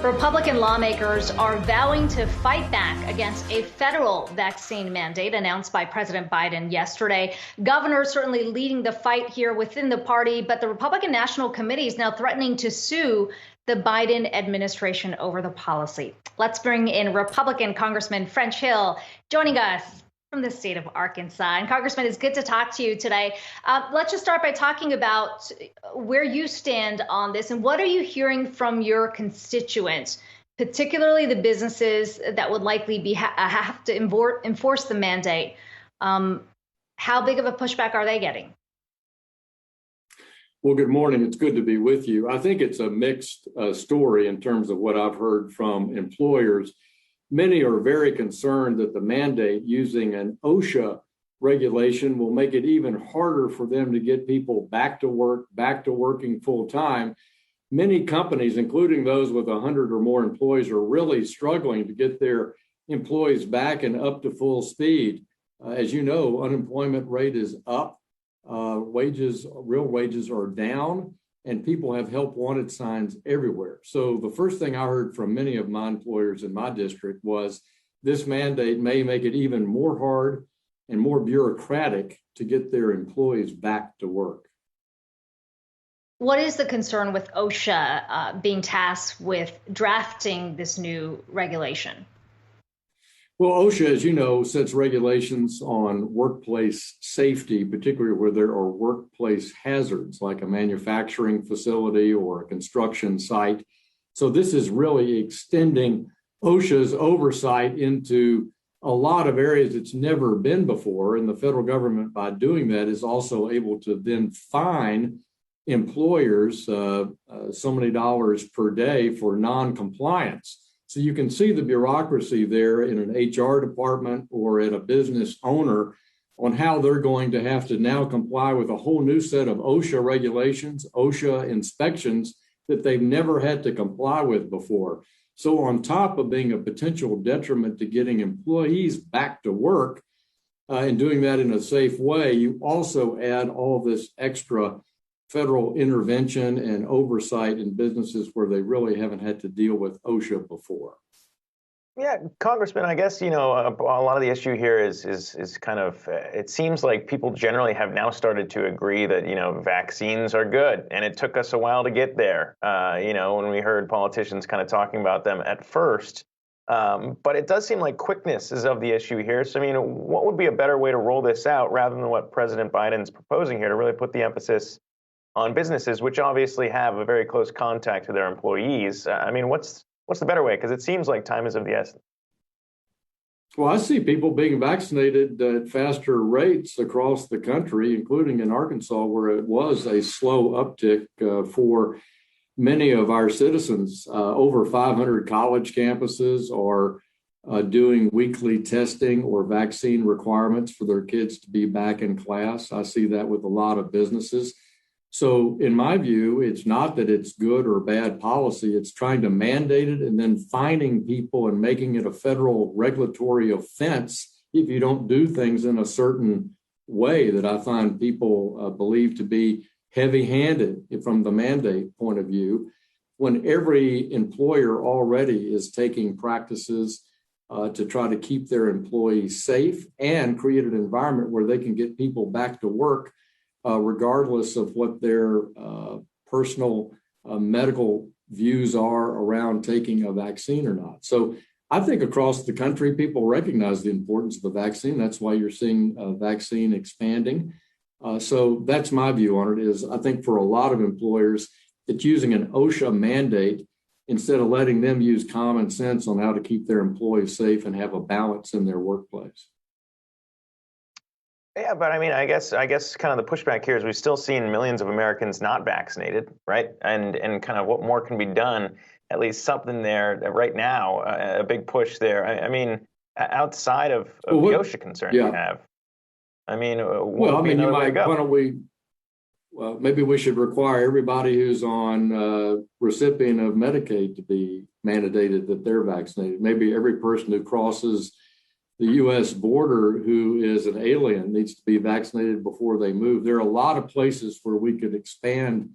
Republican lawmakers are vowing to fight back against a federal vaccine mandate announced by President Biden yesterday. Governors certainly leading the fight here within the party, but the Republican National Committee is now threatening to sue the Biden administration over the policy. Let's bring in Republican Congressman French Hill joining us from the state of Arkansas. And Congressman, it's good to talk to you today. Let's just start by talking about where you stand on this and what are you hearing from your constituents, particularly the businesses that would likely have to enforce the mandate. How big of a pushback are they getting? Well, good morning. It's good to be with you. I think it's a mixed story in terms of what I've heard from employers. Many are very concerned that the mandate using an OSHA regulation will make it even harder for them to get people back to work, back to working full time. Many companies, including those with 100 or more employees, are really struggling to get their employees back and up to full speed. As you know, unemployment rate is up, real wages are down, and people have help wanted signs everywhere. So the first thing I heard from many of my employers in my district was this mandate may make it even more hard and more bureaucratic to get their employees back to work. What is the concern with OSHA being tasked with drafting this new regulation? Well, OSHA, as you know, sets regulations on workplace safety, particularly where there are workplace hazards like a manufacturing facility or a construction site. So this is really extending OSHA's oversight into a lot of areas it's never been before. And the federal government, by doing that, is also able to then fine employers so many dollars per day for non-compliance. So you can see the bureaucracy there in an HR department or at a business owner on how they're going to have to now comply with a whole new set of OSHA regulations, OSHA inspections that they've never had to comply with before. So on top of being a potential detriment to getting employees back to work and doing that in a safe way, you also add all this extra federal intervention and oversight in businesses where they really haven't had to deal with OSHA before. Yeah, Congressman, I guess, a lot of the issue here is kind of, it seems like people generally have now started to agree that, vaccines are good. And it took us a while to get there, when we heard politicians kind of talking about them at first. But it does seem like quickness is of the issue here. So, what would be a better way to roll this out rather than what President Biden's proposing here to really put the emphasis on businesses, which obviously have a very close contact to their employees? What's the better way? Because it seems like time is of the essence. Well, I see people being vaccinated at faster rates across the country, including in Arkansas, where it was a slow uptick for many of our citizens. Over 500 college campuses are doing weekly testing or vaccine requirements for their kids to be back in class. I see that with a lot of businesses. So in my view, it's not that it's good or bad policy. It's trying to mandate it and then fining people and making it a federal regulatory offense if you don't do things in a certain way that I find people believe to be heavy-handed from the mandate point of view, when every employer already is taking practices to try to keep their employees safe and create an environment where they can get people back to work regardless of what their personal medical views are around taking a vaccine or not. So I think across the country, people recognize the importance of the vaccine. That's why you're seeing vaccine expanding. So that's my view on it is I think for a lot of employers, it's using an OSHA mandate instead of letting them use common sense on how to keep their employees safe and have a balance in their workplace. Yeah, but I guess kind of the pushback here is we've still seen millions of Americans not vaccinated, right? And kind of what more can be done, at least something there right now, a big push there. Outside of the OSHA concerns you have. Maybe we should require everybody who's on recipient of Medicaid to be mandated that they're vaccinated. Maybe every person who crosses the U.S. border who is an alien needs to be vaccinated before they move. There are a lot of places where we could expand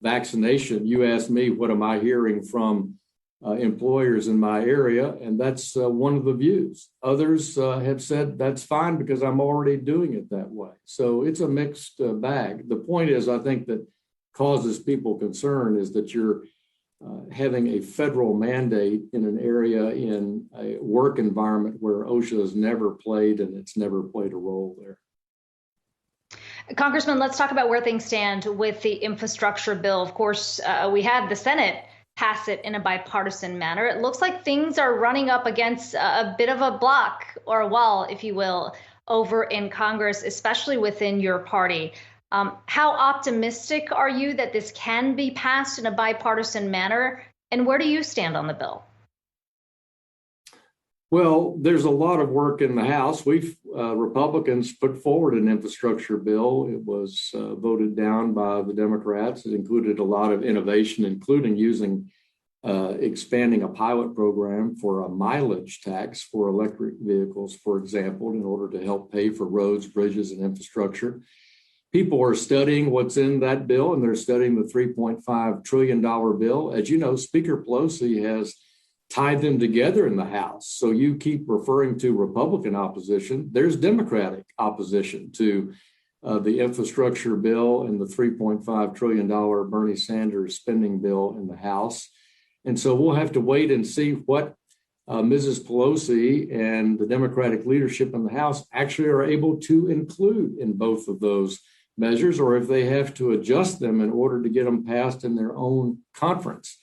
vaccination. You asked me, what am I hearing from employers in my area, and that's one of the views. Others have said that's fine because I'm already doing it that way. So it's a mixed bag. The point is, I think that causes people concern is that you're having a federal mandate in an area in a work environment where OSHA has never played and it's never played a role there. Congressman, let's talk about where things stand with the infrastructure bill. Of course, we had the Senate pass it in a bipartisan manner. It looks like things are running up against a bit of a block or a wall, if you will, over in Congress, especially within your party. How optimistic are you that this can be passed in a bipartisan manner? And where do you stand on the bill? Well, there's a lot of work in the House. We've Republicans put forward an infrastructure bill. It was voted down by the Democrats. It included a lot of innovation, including expanding a pilot program for a mileage tax for electric vehicles, for example, in order to help pay for roads, bridges, and infrastructure. People are studying what's in that bill, and they're studying the $3.5 trillion bill. As you know, Speaker Pelosi has tied them together in the House. So you keep referring to Republican opposition. There's Democratic opposition to the infrastructure bill and the $3.5 trillion Bernie Sanders spending bill in the House. And so we'll have to wait and see what Mrs. Pelosi and the Democratic leadership in the House actually are able to include in both of those measures, or if they have to adjust them in order to get them passed in their own conference.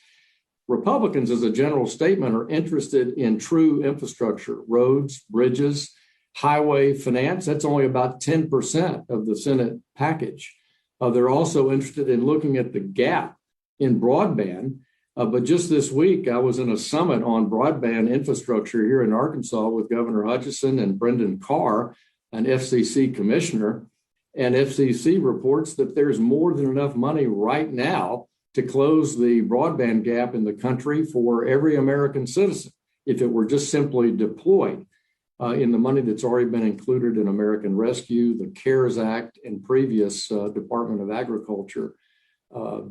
Republicans, as a general statement, are interested in true infrastructure, roads, bridges, highway finance. That's only about 10% of the Senate package. They're also interested in looking at the gap in broadband. But just this week, I was in a summit on broadband infrastructure here in Arkansas with Governor Hutchinson and Brendan Carr, an FCC commissioner. And FCC reports that there's more than enough money right now to close the broadband gap in the country for every American citizen if it were just simply deployed in the money that's already been included in American Rescue, the CARES Act, and previous Department of Agriculture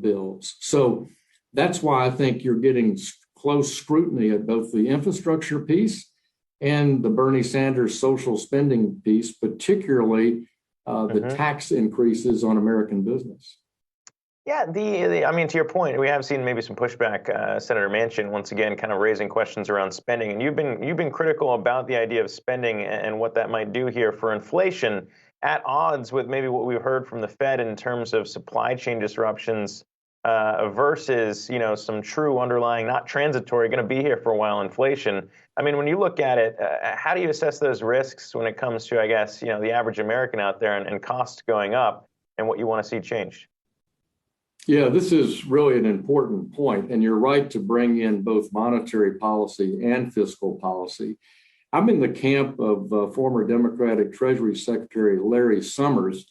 bills. So that's why I think you're getting close scrutiny at both the infrastructure piece and the Bernie Sanders social spending piece, particularly the tax increases on American business. Yeah, I mean, to your point, we have seen maybe some pushback. Senator Manchin, once again, kind of raising questions around spending, and you've been critical about the idea of spending and what that might do here for inflation, at odds with maybe what we've heard from the Fed in terms of supply chain disruptions versus some true underlying, not transitory, going to be here for a while inflation. I mean, when you look at it, how do you assess those risks when it comes to, I guess, the average American out there and costs going up and what you want to see changed? Yeah, this is really an important point, and you're right to bring in both monetary policy and fiscal policy. I'm in the camp of former Democratic Treasury Secretary Larry Summers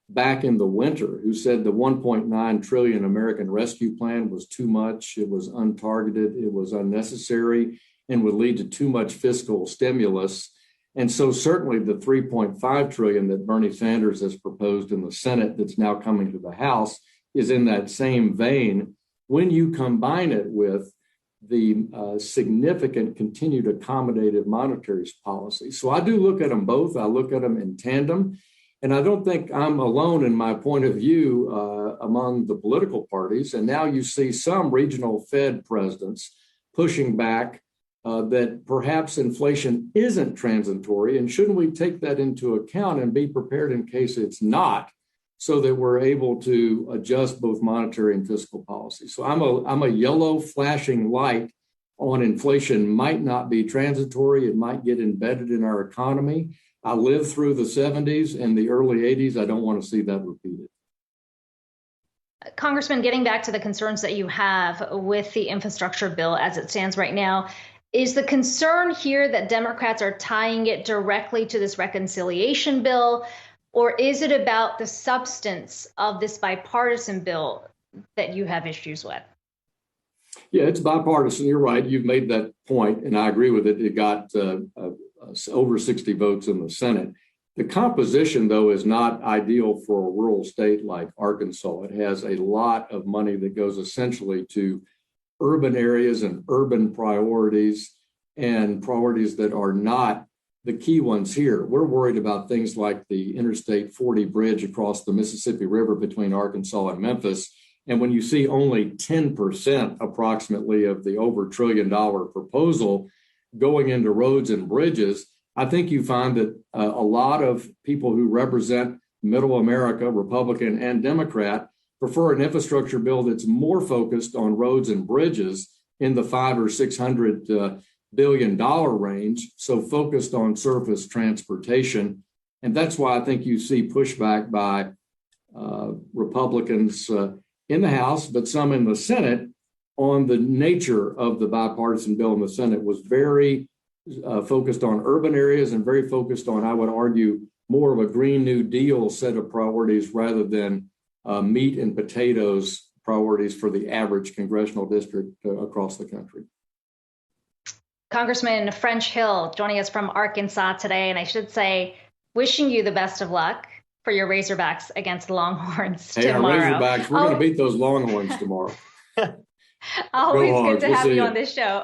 back in the winter, who said the $1.9 trillion American Rescue Plan was too much, it was untargeted, it was unnecessary, and would lead to too much fiscal stimulus. And so certainly the $3.5 trillion that Bernie Sanders has proposed in the Senate that's now coming to the House is in that same vein when you combine it with the significant continued accommodative monetary policy. So I do look at them both. I look at them in tandem. And I don't think I'm alone in my point of view among the political parties. And now you see some regional Fed presidents pushing back that perhaps inflation isn't transitory. And shouldn't we take that into account and be prepared in case it's not, so that we're able to adjust both monetary and fiscal policy? So I'm a yellow flashing light on inflation might not be transitory. It might get embedded in our economy. I lived through the 70s and the early 80s. I don't want to see that repeated. Congressman, getting back to the concerns that you have with the infrastructure bill as it stands right now, is the concern here that Democrats are tying it directly to this reconciliation bill? Or is it about the substance of this bipartisan bill that you have issues with? Yeah, it's bipartisan. You're right. You've made that point, and I agree with it. It got over 60 votes in the Senate. The composition, though, is not ideal for a rural state like Arkansas. It has a lot of money that goes essentially to urban areas and urban priorities and priorities that are not the key ones here. We're worried about things like the Interstate 40 bridge across the Mississippi River between Arkansas and Memphis. And when you see only 10% approximately of the over $1 trillion proposal going into roads and bridges, I think you find that a lot of people who represent middle America, Republican and Democrat, prefer an infrastructure bill that's more focused on roads and bridges in the $500 or $600 billion range, so focused on surface transportation. And that's why I think you see pushback by Republicans in the House, but some in the Senate, on the nature of the bipartisan bill in the Senate. Was very focused on urban areas and very focused on, I would argue, more of a Green New Deal set of priorities rather than meat and potatoes priorities for the average congressional district across the country. Congressman French Hill joining us from Arkansas today, and I should say, wishing you the best of luck for your Razorbacks against the Longhorns tomorrow. Our Razorbacks, we're going to beat those Longhorns tomorrow. Always good to have you on this show.